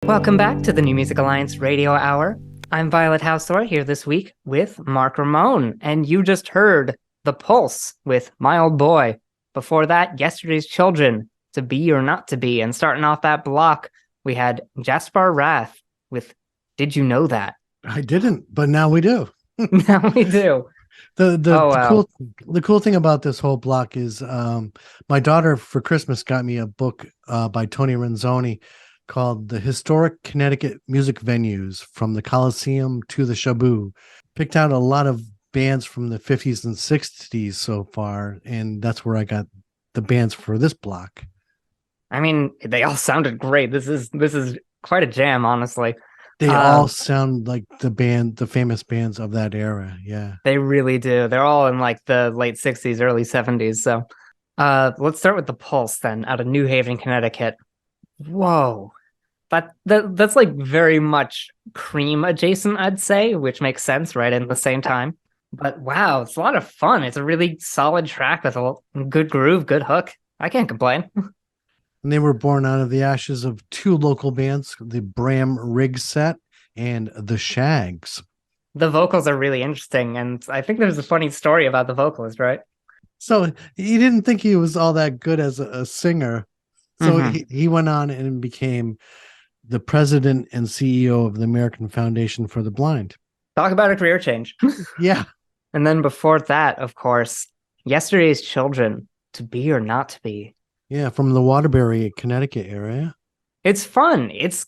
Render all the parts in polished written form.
Welcome back to the New Music Alliance Radio Hour. I'm Violet Hausthor here this week with Mark Ramone, and you just heard The Pulse with My Old Boy. Before that, Yesterday's Children, To Be or Not to Be, and starting off that block, we had Jasper Wrath with Did You Know That? I didn't, but now we do. Now we do. The cool thing about this whole block is my daughter for Christmas got me a book by Tony Renzoni called The Historic Connecticut Music Venues from the Coliseum to the Shabu. Picked out a lot of bands from the 50s and 60s so far, and that's where I got the bands for this block. I mean, they all sounded great. This is quite a jam, honestly. They all sound like the famous bands of that era. Yeah, they really do. They're all in like the late 60s, early 70s. So let's start with The Pulse then, out of New Haven, Connecticut. Whoa. That's like very much Cream adjacent, I'd say, which makes sense, right? In the same time. But wow, it's a lot of fun. It's a really solid track with a good groove, good hook. I can't complain. And they were born out of the ashes of two local bands, the Bram Riggs Set and the Shags. The vocals are really interesting, and I think there's a funny story about the vocalist, right? So he didn't think he was all that good as a singer. So he went on and became the president and CEO of the American Foundation for the Blind. Talk about a career change. Yeah. And then before that, of course, Yesterday's Children, To Be or Not to Be. Yeah, from the Waterbury, Connecticut area. It's fun. It's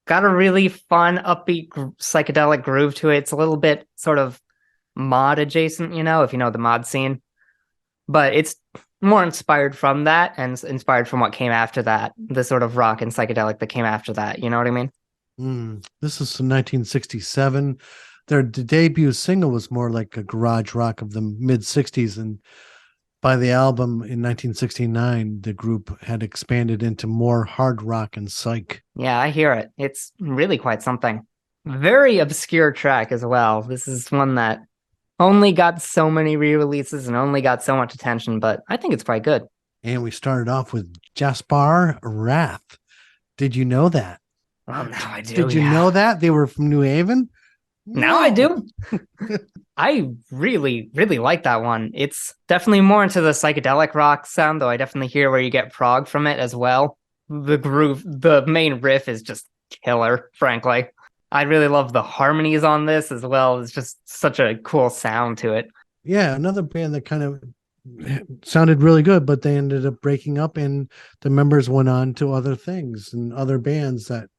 got a really fun, upbeat, psychedelic groove to it. It's a little bit sort of mod adjacent, if you know the mod scene. But it's more inspired from that and inspired from what came after that, the sort of rock and psychedelic that came after that. You know what I mean? This is from 1967. Their debut single was more like a garage rock of the mid 60s. And by the album in 1969, the group had expanded into more hard rock and psych. Yeah, I hear it. It's really quite something. Very obscure track as well. This is one that only got so many re-releases and only got so much attention, but I think it's quite good. And we started off with Jasper Wrath. Did you know that? Oh, now I do. Did you know that? They were from New Haven? Now I do. I really, really like that one. It's definitely more into the psychedelic rock sound, though I definitely hear where you get prog from it as well. The groove, the main riff is just killer, frankly. I really love the harmonies on this as well. It's just such a cool sound to it. Yeah, another band that kind of sounded really good, but they ended up breaking up and the members went on to other things and other bands that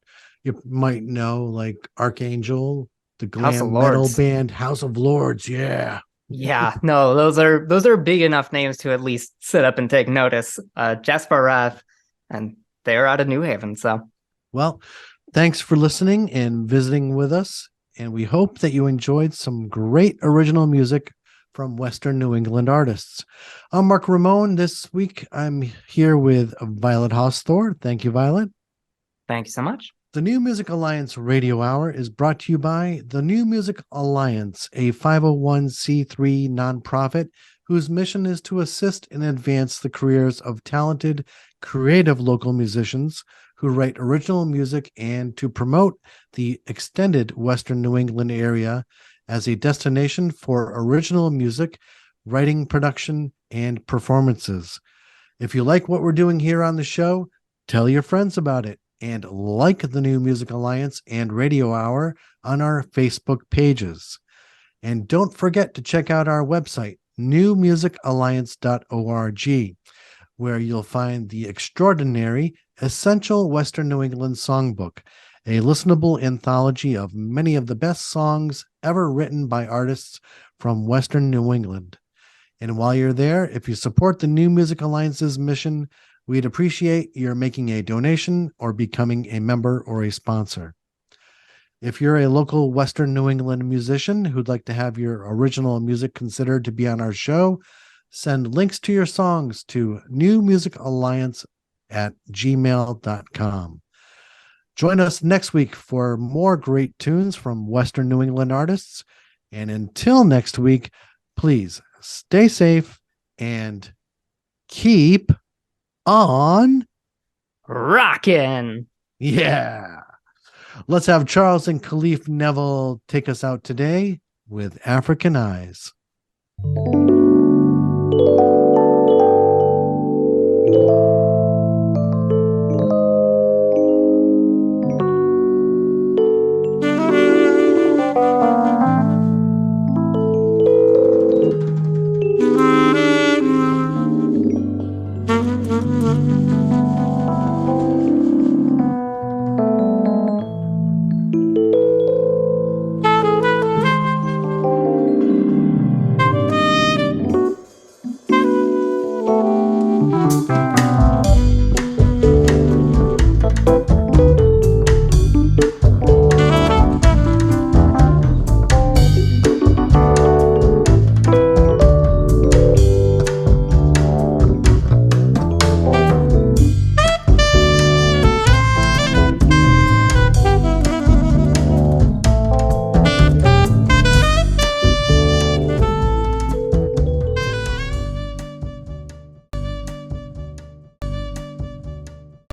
you might know, like Archangel, the glam metal band House of Lords. Yeah. Yeah, no, those are big enough names to at least sit up and take notice. Jasper Wrath, and they're out of New Haven. So, well, thanks for listening and visiting with us. And we hope that you enjoyed some great original music from Western New England artists. I'm Mark Ramone. This week, I'm here with Violet Hausthor. Thank you, Violet. Thank you so much. The New Music Alliance Radio Hour is brought to you by the New Music Alliance, a 501c3 nonprofit whose mission is to assist and advance the careers of talented, creative local musicians who write original music and to promote the extended Western New England area as a destination for original music, writing, production, and performances. If you like what we're doing here on the show, tell your friends about it. And like the New Music Alliance and Radio Hour on our Facebook pages. And don't forget to check out our website, newmusicalliance.org, where you'll find the extraordinary Essential Western New England Songbook, a listenable anthology of many of the best songs ever written by artists from Western New England. And while you're there, if you support the New Music Alliance's mission, we'd appreciate your making a donation or becoming a member or a sponsor. If you're a local Western New England musician who'd like to have your original music considered to be on our show, send links to your songs to newmusicalliance@gmail.com. Join us next week for more great tunes from Western New England artists. And until next week, please stay safe and keep on rockin'. Yeah. Let's have Charles and Khalif Neville take us out today with African Eyes.